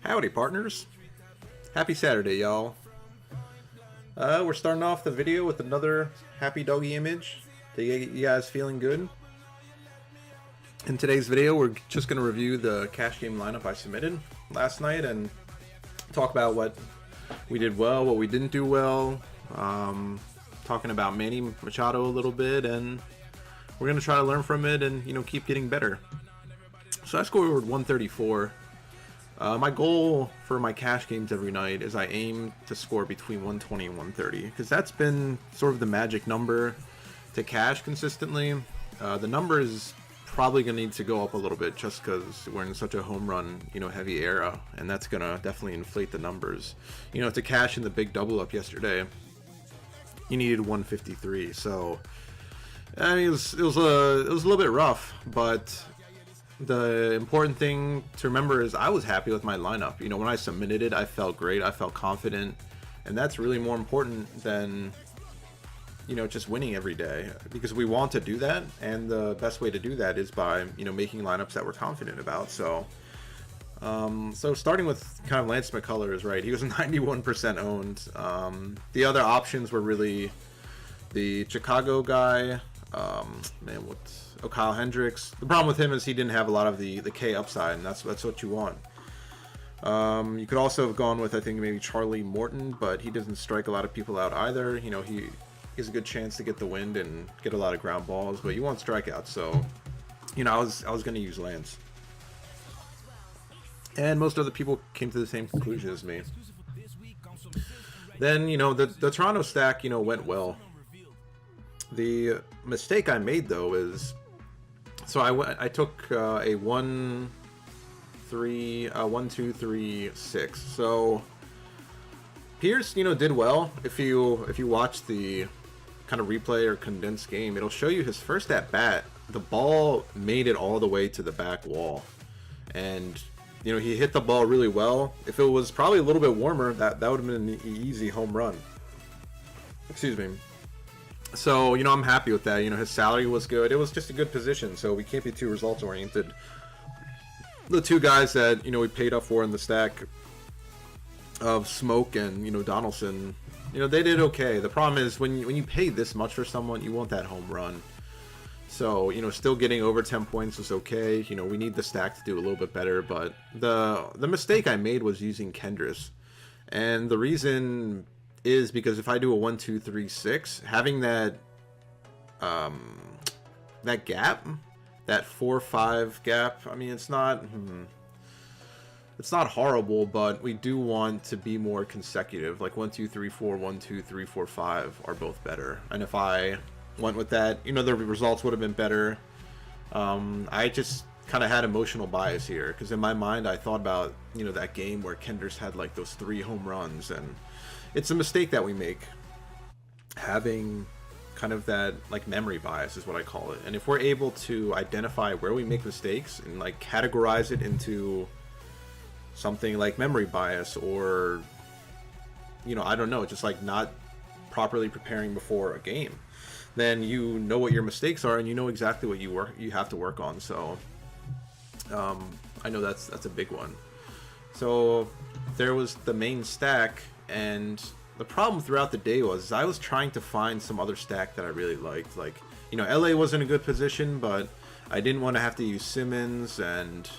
Howdy, partners. Happy Saturday, y'all. We're starting off the video with another happy doggy image to get you guys feeling good. In today's video, we're just going to review the cash game lineup I submitted last night and talk about what we did well, what we didn't do well, talking about Manny Machado a little bit, and we're going to try to learn from it and, keep getting better. So I scored 134. My goal for my cash games every night is I aim to score between 120 and 130 because that's been sort of the magic number to cash consistently. The number is probably going to need to go up a little bit just because we're in such a home run, heavy era, and that's going to definitely inflate the numbers. To cash in the big double up yesterday, you needed 153. So I mean, it was a little bit rough, but the important thing to remember is I was happy with my lineup. When I submitted it, I felt great. I felt confident. And that's really more important than, just winning every day. Because we want to do that. And the best way to do that is by, making lineups that we're confident about. So starting with kind of Lance McCullers, right? He was 91% owned. The other options were really the Chicago guy. Kyle Hendricks. The problem with him is he didn't have a lot of the K upside, and that's what you want. You could also have gone with, I think, maybe Charlie Morton, but he doesn't strike a lot of people out either. He has a good chance to get the wind and get a lot of ground balls, but you want strikeouts. So, I was going to use Lance, and most other people came to the same conclusion as me. Then, the Toronto stack, went well. The mistake I made though is, so I took a 1, 2, 3, 6. So Pierce, did well. If you watch the kind of replay or condensed game, it'll show you his first at bat. The ball made it all the way to the back wall, and he hit the ball really well. If it was probably a little bit warmer, that would have been an easy home run. Excuse me. So, I'm happy with that. His salary was good. It was just a good position, so we can't be too results-oriented. The two guys that, we paid up for in the stack of Smoke and, Donaldson, they did okay. The problem is when you pay this much for someone, you want that home run. So, still getting over 10 points was okay. We need the stack to do a little bit better, but the mistake I made was using Kendris. And the reason is because if I do a 1, 2, 3, 6, having that that gap, that 4, 5 gap, I mean, it's not horrible, but we do want to be more consecutive. Like 1, 2, 3, 4, 1, 2, 3, 4, 5 are both better. And if I went with that, the results would have been better. I just kind of had emotional bias here because in my mind I thought about that game where Kendris had like those 3 home runs, and it's a mistake that we make, having kind of that like memory bias is what I call it. And if we're able to identify where we make mistakes and like categorize it into something like memory bias, or I don't know, just like not properly preparing before a game, then you know what your mistakes are and you know exactly what you have to work on. So I know that's a big one. So there was the main stack, and the problem throughout the day was I was trying to find some other stack that I really liked. Like, LA was in a good position, but I didn't want to have to use Simmons and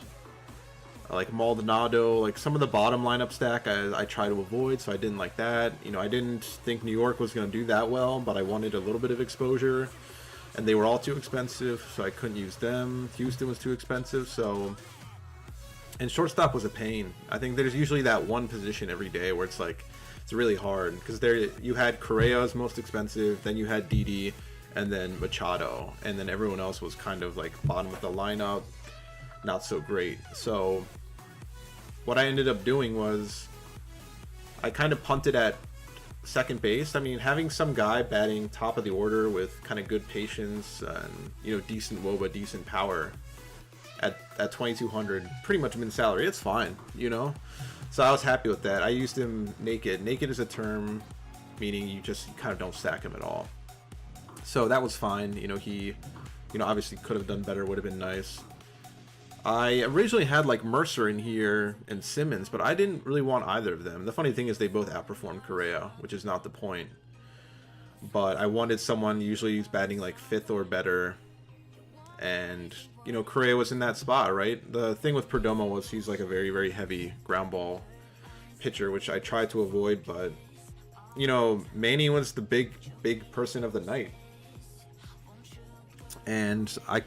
like Maldonado. Like some of the bottom lineup stack I try to avoid, so I didn't like that. I didn't think New York was going to do that well, but I wanted a little bit of exposure, and they were all too expensive, so I couldn't use them. Houston was too expensive, so... And shortstop was a pain. I think there's usually that one position every day where it's like, it's really hard. Because there you had Correa's most expensive, then you had Didi, and then Machado. And then everyone else was kind of like bottom of the lineup, not so great. So what I ended up doing was I kind of punted at second base. I mean, having some guy batting top of the order with kind of good patience and, decent WOBA, decent power at 2,200, pretty much min salary, it's fine, So I was happy with that. I used him naked. Naked is a term meaning you kind of don't stack him at all. So that was fine. He, obviously could have done better, would have been nice. I originally had like Mercer in here and Simmons, but I didn't really want either of them. The funny thing is they both outperformed Correa, which is not the point. But I wanted someone usually who's batting like 5th or better. And, you know, Correa was in that spot, right? The thing with Perdomo was he's like a very, very heavy ground ball pitcher, which I tried to avoid. But, you know, Manny was the big person of the night. And I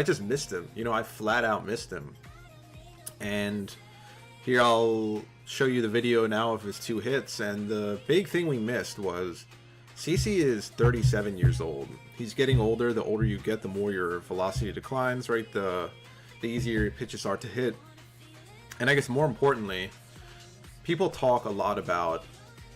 just missed him. You know, I flat out missed him. And here I'll show you the video now of his 2 hits. And the big thing we missed was CC is 37 years old. He's getting older. The older you get, the more your velocity declines, right? The easier your pitches are to hit. And I guess more importantly, people talk a lot about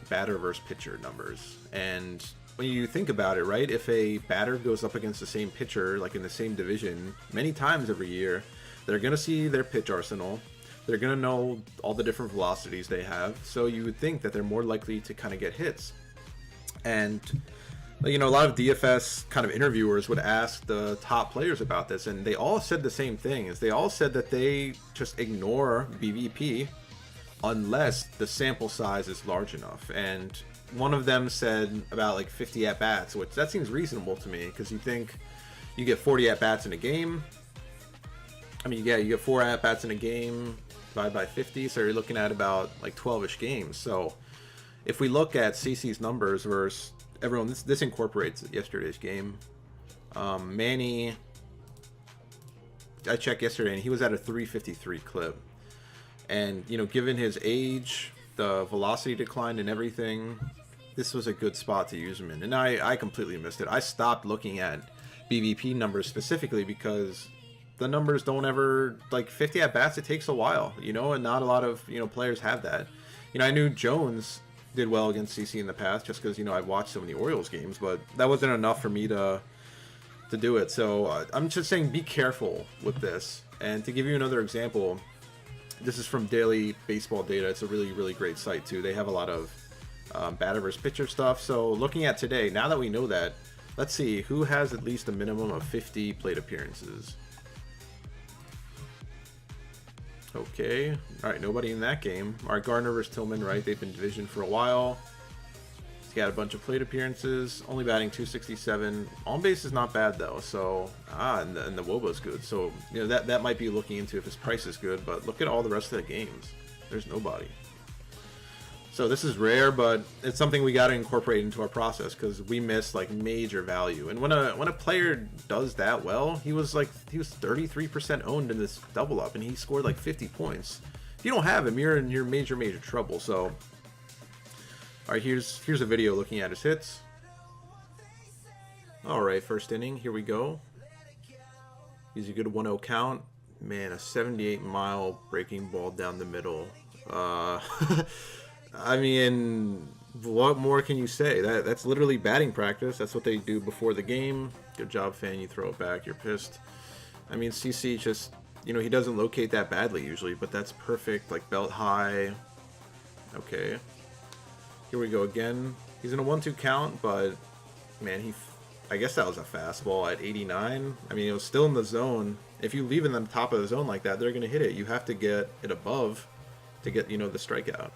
batter versus pitcher numbers. And when you think about it, right, if a batter goes up against the same pitcher, like in the same division, many times every year, they're going to see their pitch arsenal. They're going to know all the different velocities they have. So you would think that they're more likely to kind of get hits. And, you know, a lot of DFS kind of interviewers would ask the top players about this, and they all said the same thing. Is they all said that they just ignore BVP unless the sample size is large enough. And one of them said about like 50 at-bats, which that seems reasonable to me, because you think you get 40 at-bats in a game. I mean, yeah, you get 4 at-bats in a game, divided by 50, so you're looking at about like 12-ish games. So if we look at CC's numbers versus everyone, this incorporates yesterday's game. Manny, I checked yesterday, and he was at a 353 clip. And, you know, given his age, the velocity decline and everything, this was a good spot to use him in. And I completely missed it. I stopped looking at BVP numbers specifically because the numbers don't ever, like 50 at-bats, it takes a while, you know, and not a lot of, you know, players have that. You know, I knew Jones did well against CC in the past just because, you know, I've watched so many Orioles games, but that wasn't enough for me to do it. So I'm just saying be careful with this. And to give you another example, this is from Daily Baseball Data. It's a really, really great site, too. They have a lot of batter versus pitcher stuff. So looking at today, now that we know that, let's see who has at least a minimum of 50 plate appearances. Okay. All right, nobody in that game. All right, Gardner versus Tillman, right? They've been division for a while. He's got a bunch of plate appearances, only batting 267. On base is not bad, though. So, and the WOBA's good. So, you know, that might be looking into if his price is good. But look at all the rest of the games. There's nobody. So this is rare, but it's something we got to incorporate into our process because we miss like major value. And when a player does that well, he was 33% owned in this double up, and he scored like 50 points. If you don't have him, you're in your major trouble. So, all right, here's a video looking at his hits. All right, first inning, here we go. He's a good 1-0 count. Man, a 78-mile breaking ball down the middle. I mean, what more can you say? That's literally batting practice. That's what they do before the game. Good job, fan. You throw it back. You're pissed. I mean, CC just, you know, he doesn't locate that badly usually, but that's perfect. Like belt high. Okay. Here we go again. He's in a 1-2 count, but man, I guess that was a fastball at 89. I mean, it was still in the zone. If you leave in the top of the zone like that, they're going to hit it. You have to get it above to get, you know, the strikeout.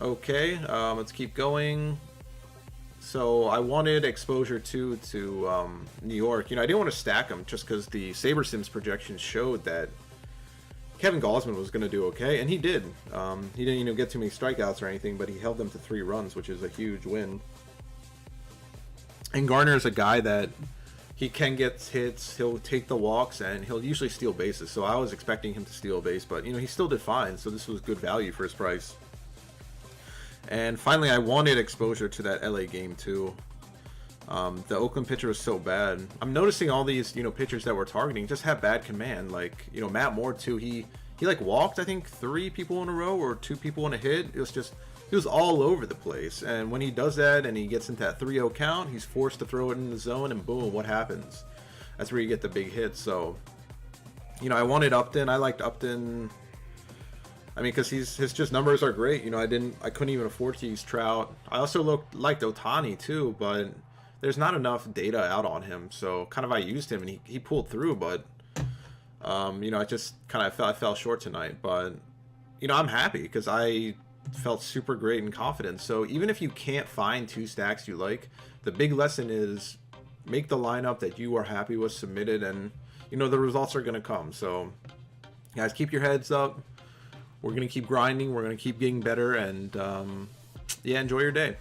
Okay, let's keep going. So I wanted exposure to New York. You know, I didn't want to stack them just because the SaberSims projections showed that Kevin Gausman was going to do okay, and he did. He didn't, you know, get too many strikeouts or anything, but he held them to 3 runs, which is a huge win. And Garner is a guy that he can get hits, he'll take the walks, and he'll usually steal bases. So I was expecting him to steal a base, but, you know, he still did fine, so this was good value for his price. And finally, I wanted exposure to that LA game too. The Oakland pitcher was so bad. I'm noticing all these, you know, pitchers that we're targeting just have bad command. Like, you know, Matt Moore too. He like walked, I think, 3 people in a row or 2 people in a hit. It was just, he was all over the place. And when he does that and he gets into that 3-0 count, he's forced to throw it in the zone, and boom, what happens? That's where you get the big hits. So, you know, I wanted Upton. I liked Upton. I mean, because his just numbers are great. You know, I couldn't even afford to use Trout. I also liked Ohtani too, but there's not enough data out on him. So kind of I used him and he pulled through, but you know, I just kind of I fell short tonight. But you know, I'm happy because I felt super great and confident. So even if you can't find 2 stacks you like, the big lesson is make the lineup that you are happy with, submit it, and you know the results are going to come. So guys, keep your heads up. We're going to keep grinding. We're going to keep getting better, and yeah, enjoy your day.